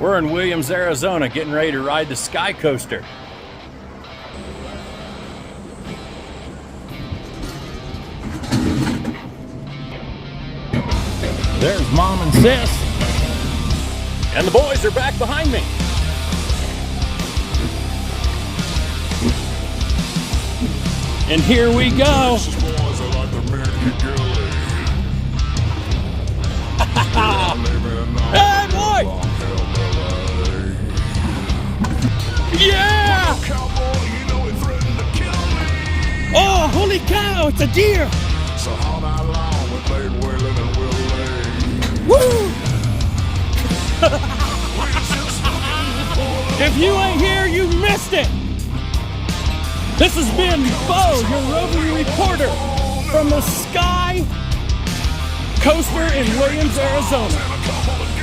We're in Williams, Arizona, getting ready to ride the Sky Coaster. There's Mom and Sis. And the boys are back behind me. And here we go. Hey, boy! Yeah! Oh, holy cow, it's a deer! So all night long we played Wailing and Willie. Woo! If you ain't here, you missed it! This has been Bo, your roving reporter from the Sky Coaster in Williams, Arizona.